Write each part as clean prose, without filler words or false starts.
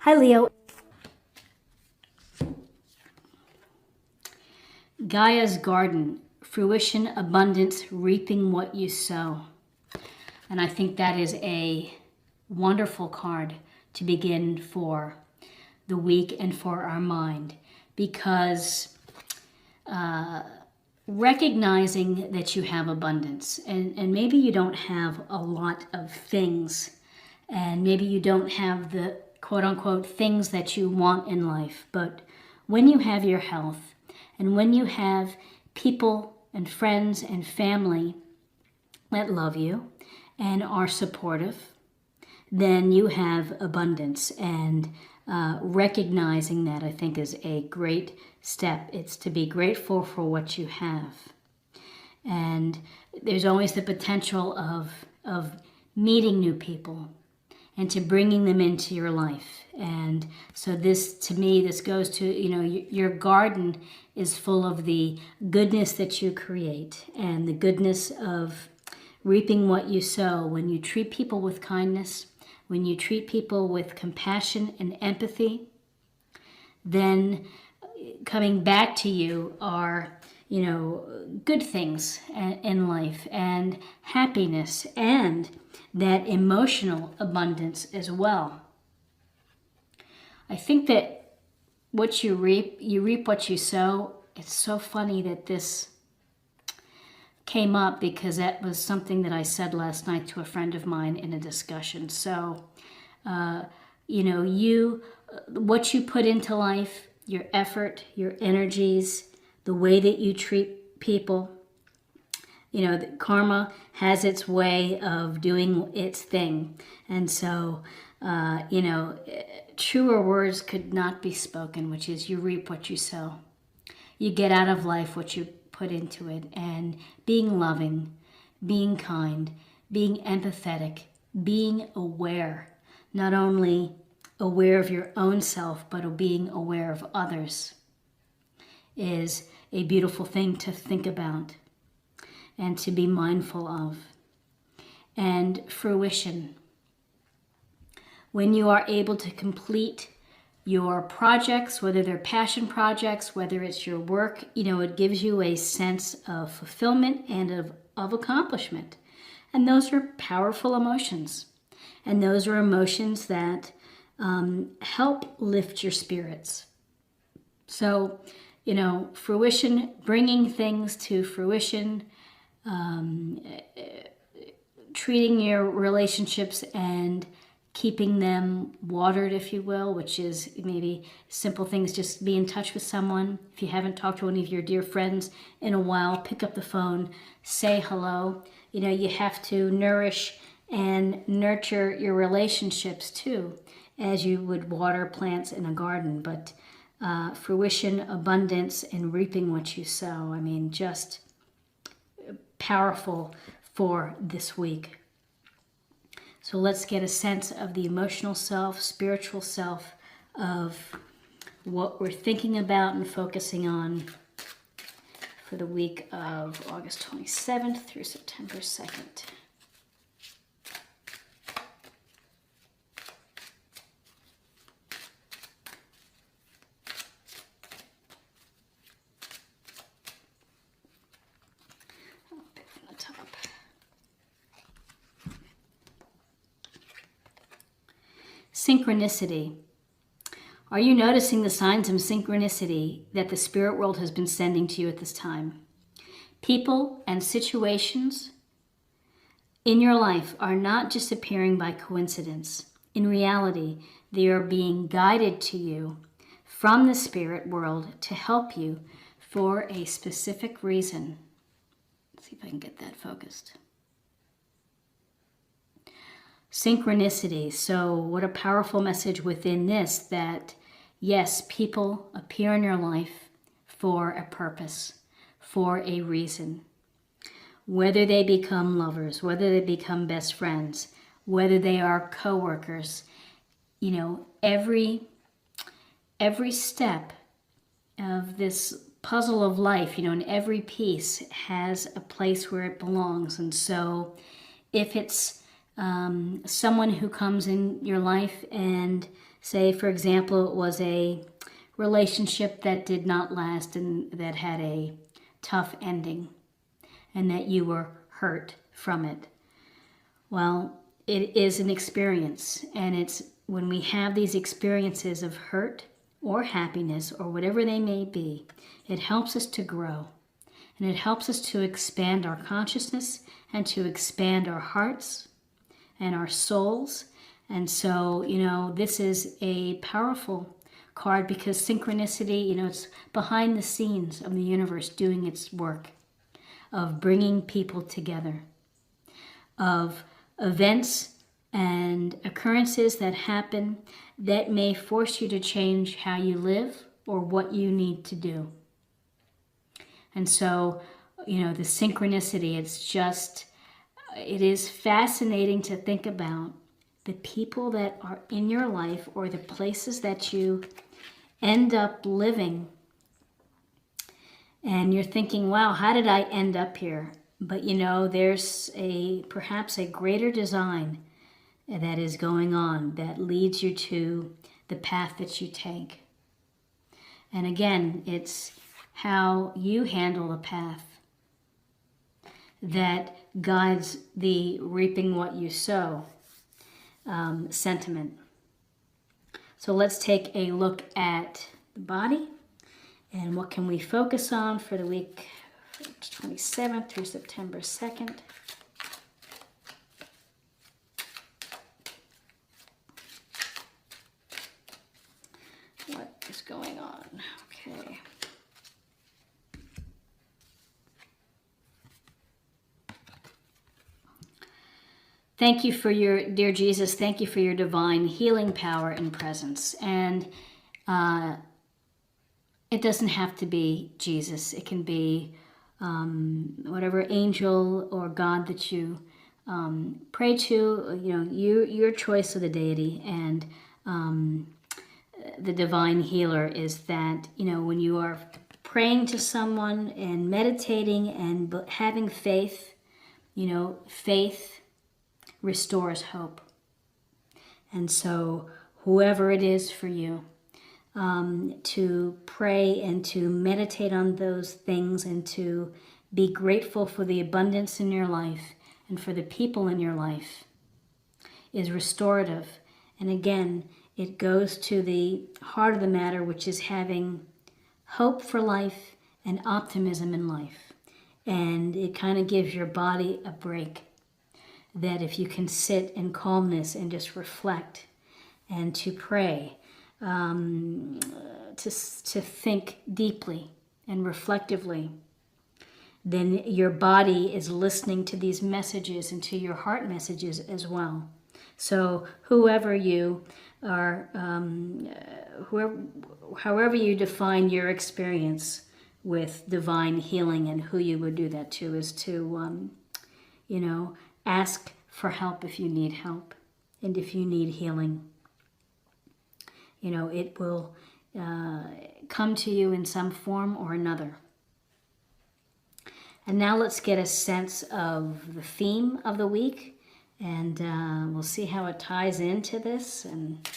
Hi, Leo. Gaia's garden, fruition, abundance, reaping what you sow. And I think that is a wonderful card to begin for the week and for our mind, because recognizing that you have abundance, and maybe you don't have a lot of things, and maybe you don't have the quote unquote things that you want in life, but when you have your health and when you have people and friends and family that love you and are supportive, then you have abundance. And recognizing that, I think, is a great step. It's to be grateful for what you have. And there's always the potential of meeting new people and to bringing them into your life. And so this, to me, this goes to, your garden is full of the goodness that you create and the goodness of reaping what you sow. When you treat people with kindness, when you treat people with compassion and empathy, then coming back to you are, good things in life and happiness and that emotional abundance as well. I think that what you reap what you sow. It's so funny that this came up because that was something that I said last night to a friend of mine in a discussion. So, what you put into life, your effort, your energies, the way that you treat people, that karma has its way of doing its thing. And so, truer words could not be spoken, which is you reap what you sow. You get out of life what you put into it. And being loving, being kind, being empathetic, being aware, not only aware of your own self, but being aware of others, is a beautiful thing to think about and to be mindful of. And fruition. When you are able to complete your projects, whether they're passion projects, whether it's your work, it gives you a sense of fulfillment and of accomplishment. And those are powerful emotions. And those are emotions that help lift your spirits. So, fruition, bringing things to fruition, treating your relationships and keeping them watered, if you will, which is maybe simple things. Just be in touch with someone. If you haven't talked to one of your dear friends in a while, pick up the phone, say hello. You have to nourish and nurture your relationships too, as you would water plants in a garden. But fruition, abundance, and reaping what you sow. Just powerful for this week. So let's get a sense of the emotional self, spiritual self, of what we're thinking about and focusing on for the week of August 27th through September 2nd. I'll pick from the top. Synchronicity. Are you noticing the signs of synchronicity that the spirit world has been sending to you at this time? People and situations in your life are not just appearing by coincidence. In reality, they are being guided to you from the spirit world to help you for a specific reason. Let's see if I can get that focused. Synchronicity. So what a powerful message within this, that yes, people appear in your life for a purpose, for a reason. Whether they become lovers, whether they become best friends, whether they are co-workers, every step of this puzzle of life, and every piece has a place where it belongs. And so if it's someone who comes in your life and say, for example, it was a relationship that did not last and that had a tough ending and that you were hurt from it. Well, it is an experience, and it's when we have these experiences of hurt or happiness or whatever they may be, it helps us to grow, and it helps us to expand our consciousness and to expand our hearts and our souls. And so, this is a powerful card because synchronicity, it's behind the scenes of the universe doing its work of bringing people together, of events and occurrences that happen that may force you to change how you live or what you need to do. And so, the synchronicity, it is fascinating to think about the people that are in your life or the places that you end up living. And you're thinking, wow, how did I end up here? But there's perhaps a greater design that is going on that leads you to the path that you take. And again, it's how you handle the path that guides the reaping what you sow sentiment. So let's take a look at the body and what can we focus on for the week 27th through September 2nd. What is going on? Okay. Thank you for dear Jesus, thank you for your divine healing power and presence. And it doesn't have to be Jesus. It can be whatever angel or God that you pray to, your choice of the deity. And the divine healer is that, when you are praying to someone and meditating and having faith, faith restores hope. And so whoever it is for you, to pray and to meditate on those things and to be grateful for the abundance in your life and for the people in your life is restorative. And again, it goes to the heart of the matter, which is having hope for life and optimism in life. And it kind of gives your body a break. That if you can sit in calmness and just reflect and to pray, to think deeply and reflectively, then your body is listening to these messages and to your heart messages as well. So whoever you are, however you define your experience with divine healing and who you would do that to is to, ask for help if you need help and if you need healing. It will come to you in some form or another. And now let's get a sense of the theme of the week, and we'll see how it ties into this and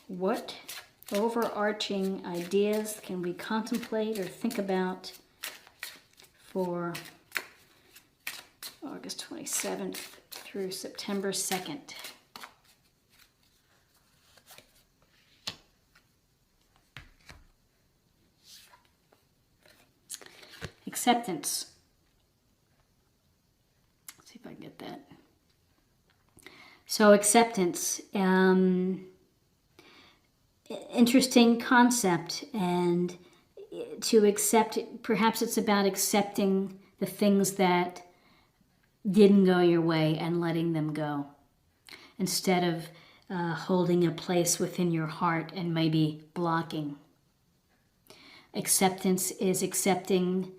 what overarching ideas can we contemplate or think about for August 27th through September 2nd. Acceptance. Let's see if I can get that. So acceptance, interesting concept, and to accept, perhaps it's about accepting the things that didn't go your way and letting them go, instead of holding a place within your heart and maybe blocking. Acceptance is accepting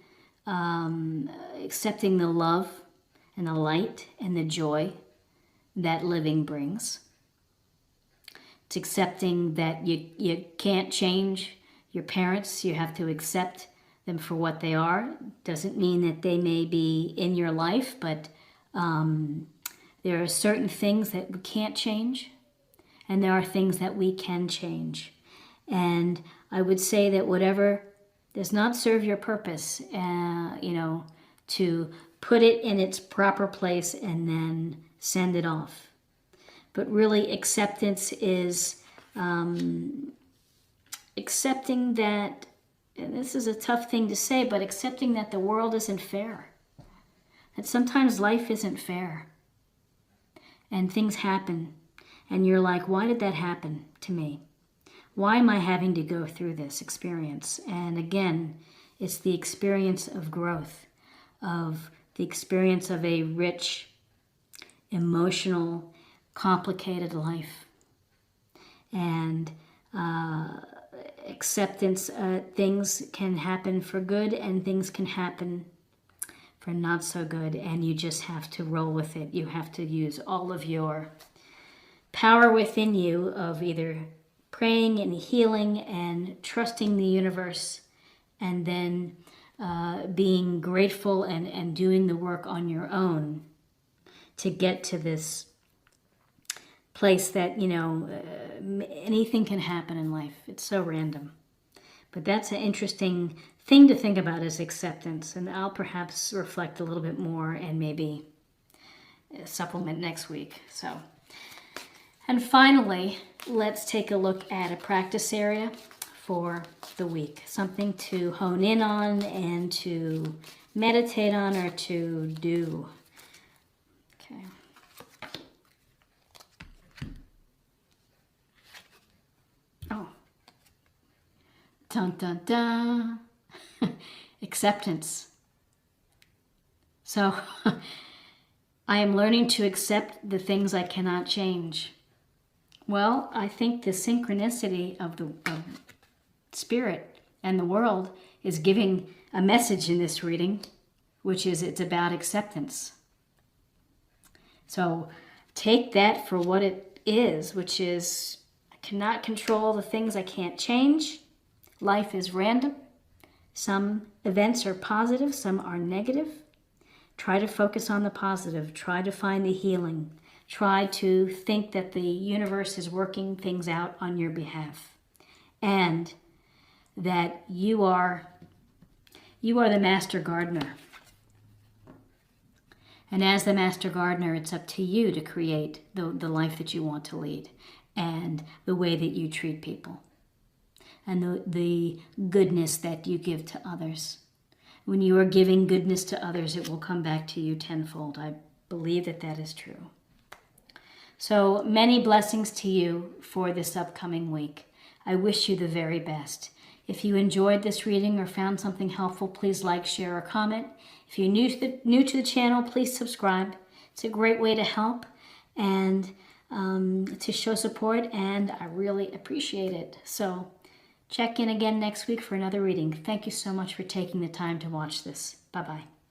the love and the light and the joy that living brings. It's accepting that you can't change your parents. You have to accept them for what they are. Doesn't mean that they may be in your life, but There are certain things that we can't change, and there are things that we can change. And I would say that whatever does not serve your purpose, to put it in its proper place and then send it off. But really, acceptance is accepting that, and this is a tough thing to say, but accepting that the world isn't fair. That sometimes life isn't fair. And things happen. And you're like, why did that happen to me? Why am I having to go through this experience? And again, it's the experience of growth, of the experience of a rich, emotional, complicated life. And acceptance, things can happen for good and things can happen for not so good, and you just have to roll with it. You have to use all of your power within you of either praying and healing and trusting the universe, and then being grateful and doing the work on your own to get to this place that, anything can happen in life. It's so random. But that's an interesting thing to think about, is acceptance. And I'll perhaps reflect a little bit more and maybe supplement next week. So, and finally, let's take a look at a practice area for the week. Something to hone in on and to meditate on or to do. Okay. Oh. Dun, dun, dun. Acceptance. So, I am learning to accept the things I cannot change. Well, I think the synchronicity of the spirit and the world is giving a message in this reading, which is it's about acceptance. So take that for what it is, which is I cannot control the things I can't change. Life is random. Some events are positive, some are negative. Try to focus on the positive. Try to find the healing. Try to think that the universe is working things out on your behalf. And that you are the master gardener. And as the master gardener, it's up to you to create the life that you want to lead and the way that you treat people and the goodness that you give to others. When you are giving goodness to others, it will come back to you tenfold. I believe that that is true. So many blessings to you for this upcoming week. I wish you the very best. If you enjoyed this reading or found something helpful, please like, share, or comment. If you're new to the channel, please subscribe. It's a great way to help and to show support, and I really appreciate it. So check in again next week for another reading. Thank you so much for taking the time to watch this. Bye-bye.